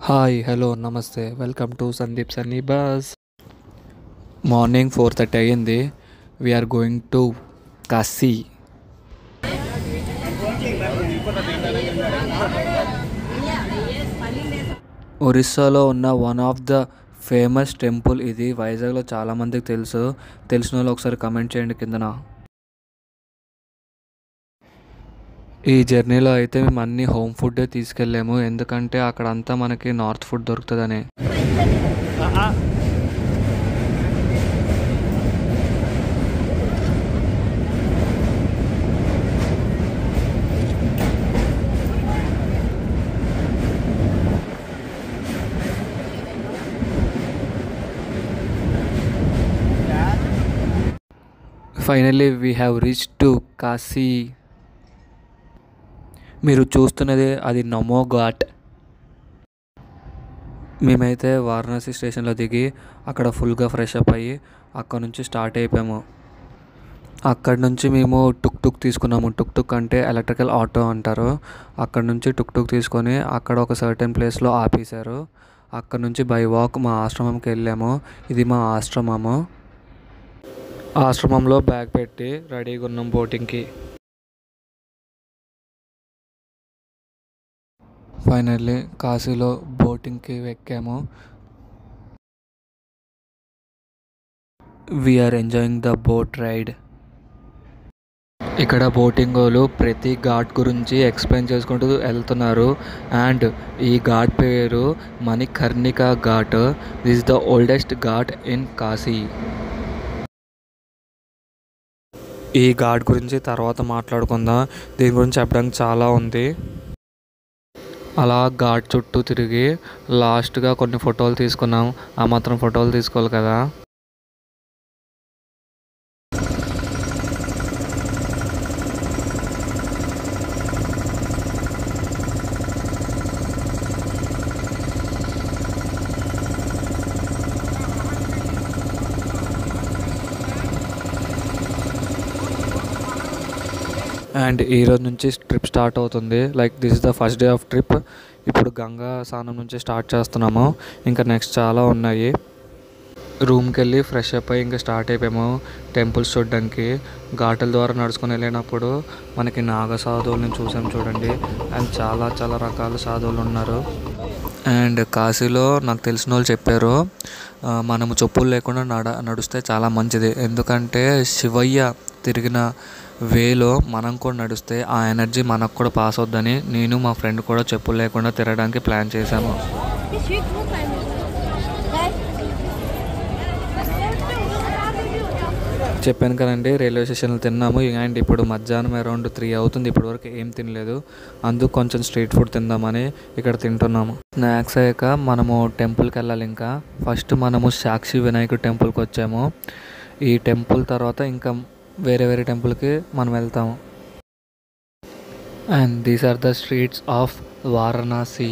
Hi, hello, namaste. Welcome to Sandeep Sunny Bus. Morning 4:30 అయ్యింది. We are going to Kasi. ఒరిస్సాలో ఉన్న one of the famous temple ఇది. వైజాగ్లో చాలామందికి తెలుసు. తెలిసిన వాళ్ళు ఒకసారి కమెంట్ చేయండి కిందన. ఈ జర్నీలో అయితే మేము అన్ని హోమ్ ఫుడ్డే తీసుకెళ్ళాము, ఎందుకంటే అక్కడంతా మనకి నార్త్ ఫుడ్ దొరుకుతుందని. Finally we have reach to Kashi. మీరు చూస్తున్నది అది నమో ఘాట్. మేమైతే వారణాసి స్టేషన్లో దిగి అక్కడ ఫుల్గా ఫ్రెష్ అప్ అయ్యి అక్కడ నుంచి స్టార్ట్ అయిపోయాము. అక్కడి నుంచి మేము టుక్ తీసుకున్నాము. టుక్ అంటే ఎలక్ట్రికల్ ఆటో అంటారు. అక్కడ నుంచి టుక్ తీసుకొని అక్కడ ఒక సర్టెన్ ప్లేస్లో ఆపేశారు. అక్కడ నుంచి బై వాక్ మా ఆశ్రమంకి వెళ్ళాము. ఇది మా ఆశ్రమము. ఆశ్రమంలో బ్యాగ్ పెట్టి రెడీగా ఉన్నాం బోటింగ్కి. ఫైనల్లీ కాశీలో బోటింగ్కి ఎక్కాము. We are enjoying the boat ride. ఇక్కడ బోటింగ్ వాళ్ళు ప్రతి ఘాట్ గురించి ఎక్స్ప్లెయిన్ చేసుకుంటూ వెళ్తున్నారు. అండ్ ఈ ఘాట్ పేరు Manikarnika ghat. This is the oldest ghat in Kashi. ఈ ఘాట్ గురించి తర్వాత మాట్లాడుకుందాం. దీని గురించి చెప్పడానికి చాలా ఉంది. అలా ఘాట్ చుట్టూ తిరిగి లాస్ట్గా కొన్ని ఫోటోలు తీసుకున్నాం. ఆ మాత్రం ఫోటోలు తీసుకోవాలి కదా. అండ్ ఈరోజు నుంచి ట్రిప్ స్టార్ట్ అవుతుంది. Like this is the first day of trip. ఇప్పుడు గంగా స్నానం నుంచి స్టార్ట్ చేస్తున్నాము. ఇంకా నెక్స్ట్ చాలా ఉన్నాయి. రూమ్కి వెళ్ళి ఫ్రెష్ అప్ అయ్యి ఇంకా స్టార్ట్ అయిపోయాము టెంపుల్స్ చూడడానికి. ఘాటుల ద్వారా నడుచుకొని వెళ్ళినప్పుడు మనకి నాగ సాధువులను చూసాం చూడండి. అండ్ చాలా రకాల సాధువులు ఉన్నారు. అండ్ కాశీలో నాకు తెలిసిన వాళ్ళు చెప్పారు, మనము చెప్పులు లేకుండా నడుస్తే చాలా మంచిది. ఎందుకంటే శివయ్య తిరిగిన వేలో మనం కూడా నడిస్తే ఆ ఎనర్జీ మనకు కూడా పాస్ అవుద్దని నేను మా ఫ్రెండ్ కూడా చెప్పులు లేకుండా తిరగడానికి ప్లాన్ చేశాము. చెప్పాను కదండి, రైల్వే స్టేషన్లో తిన్నాము. అండ్ ఇప్పుడు మధ్యాహ్నం అరౌండ్ 3 అవుతుంది. ఇప్పటివరకు ఏం తినలేదు. అందుకు కొంచెం స్ట్రీట్ ఫుడ్ తిందామని ఇక్కడ తింటున్నాము. స్నాక్స్ అయ్యాక మనము టెంపుల్కి వెళ్ళాలి. ఇంకా ఫస్ట్ మనము సాక్షి వినాయకుడు టెంపుల్కి వచ్చాము. ఈ టెంపుల్ తర్వాత ఇంకా వేరే టెంపుల్కి మనం వెళ్తాము. And these are the streets of Varanasi.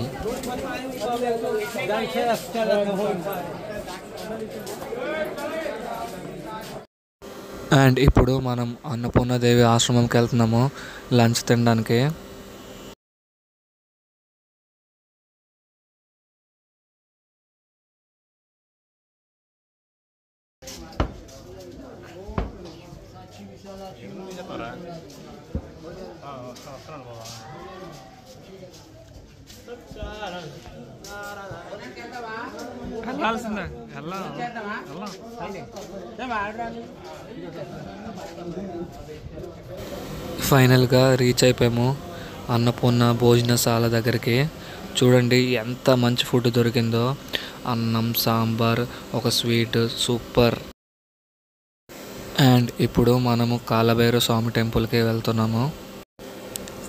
And ఇప్పుడు మనం అన్నపూర్ణాదేవి ఆశ్రమంకి వెళ్తున్నాము లంచ్ తినడానికి. ఫైనల్గా రీచ్ అయిపోయాము అన్నపూర్ణ భోజనశాల దగ్గరికి. చూడండి ఎంత మంచి ఫుడ్ దొరికిందో. అన్నం, సాంబార్, ఒక స్వీట్, సూపర్. అండ్ ఇప్పుడు మనము కాలభైరవ స్వామి టెంపుల్కి వెళ్తున్నాము.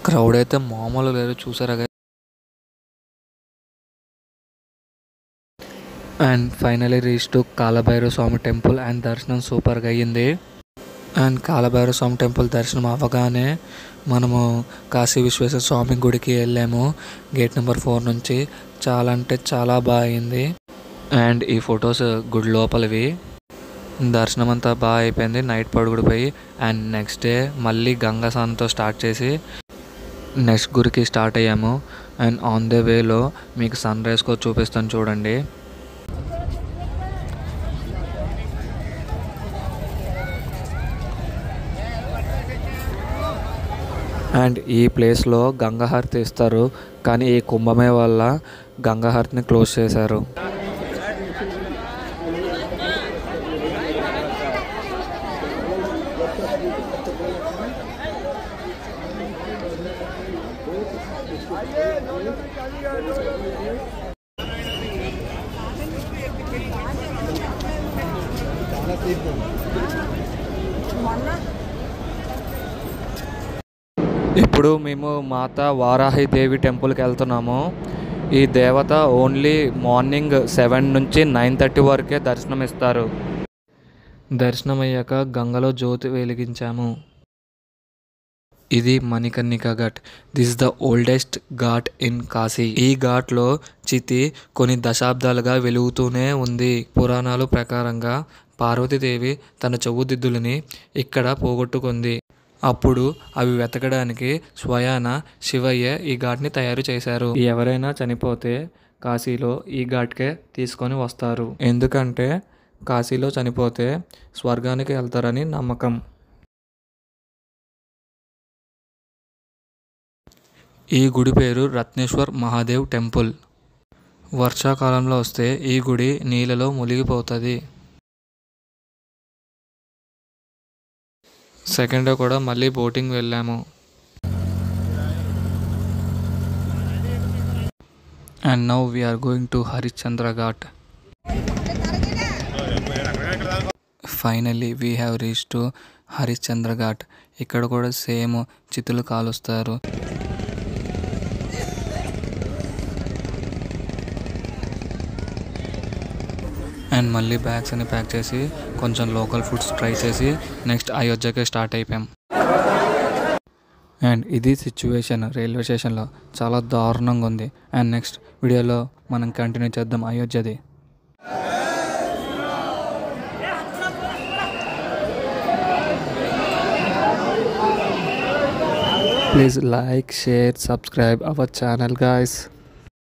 క్రౌడ్ అయితే మామూలు లేదు, చూసారా. And finally reach to Kalabhairava Swamy temple. And దర్శనం సూపర్గా అయ్యింది. అండ్ కాలభైరవ స్వామి టెంపుల్ దర్శనం అవ్వగానే మనము కాశీ విశ్వేశ్వర స్వామి గుడికి వెళ్ళాము గేట్ నెంబర్ 4 నుంచి. చాలా అంటే చాలా బాగా అయింది. అండ్ ఈ ఫొటోస్ గుడి లోపలివి. దర్శనం అంతా బాగా అయిపోయింది. నైట్ పడుకుడిపోయి అండ్ నెక్స్ట్ డే మళ్ళీ గంగా స్నానంతో స్టార్ట్ చేసి నెక్స్ట్ గురికి స్టార్ట్ అయ్యాము. అండ్ ఆన్ ద వేలో మీకు సన్ రైజ్ కూడా చూపిస్తాను చూడండి. అండ్ ఈ ప్లేస్లో గంగాహారతి ఇస్తారు, కానీ ఈ కుంభమే వల్ల గంగాహారతిని క్లోజ్ చేశారు. ఇప్పుడు మేము మాతా వారాహి దేవి టెంపుల్కి వెళ్తున్నాము. ఈ దేవత ఓన్లీ మార్నింగ్ 7 నుంచి 9:30 వరకే దర్శనం ఇస్తారు. దర్శనం అయ్యాక గంగలో జ్యోతి వెలిగించాము. ఇది Manikarnika ghat. This the oldest ghat in Kashi. ఈ ఘాట్లో చితి కొన్ని దశాబ్దాలుగా వెలుగుతూనే ఉంది. పురాణాల ప్రకారంగా పార్వతీదేవి తన చెవుదిద్దులని ఇక్కడ పోగొట్టుకుంది. అప్పుడు అవి వెతకడానికి స్వయాన శివయ్య ఈ ఘాట్ని తయారు చేశారు. ఎవరైనా చనిపోతే కాశీలో ఈ ఘాట్కే తీసుకొని వస్తారు. ఎందుకంటే కాశీలో చనిపోతే స్వర్గానికి వెళ్తారని నమ్మకం. ఈ గుడి పేరు రత్నేశ్వర్ మహాదేవ్ టెంపుల్. వర్షాకాలంలో వస్తే ఈ గుడి నీళ్ళలో మునిగిపోతుంది. సెకండ్ డే కూడా మళ్ళీ బోటింగ్ వెళ్ళాము. And now we are going to Harishchandra ghat. Finally we have reach to Harishchandra ghat. ఇక్కడ కూడా సేమ్ చితులు కాలుస్తారు. అండ్ మళ్ళీ బ్యాగ్స్ అని ప్యాక్ చేసి కొంచెం లోకల్ ఫుడ్స్ ట్రై చేసి నెక్స్ట్ అయోధ్యకి స్టార్ట్ అయిపోయాం. అండ్ ఇది సిచ్యువేషన్ రైల్వే స్టేషన్లో చాలా దారుణంగా ఉంది. అండ్ నెక్స్ట్ వీడియోలో మనం కంటిన్యూ చేద్దాం అయోధ్యది. Please like, share, subscribe our channel guys.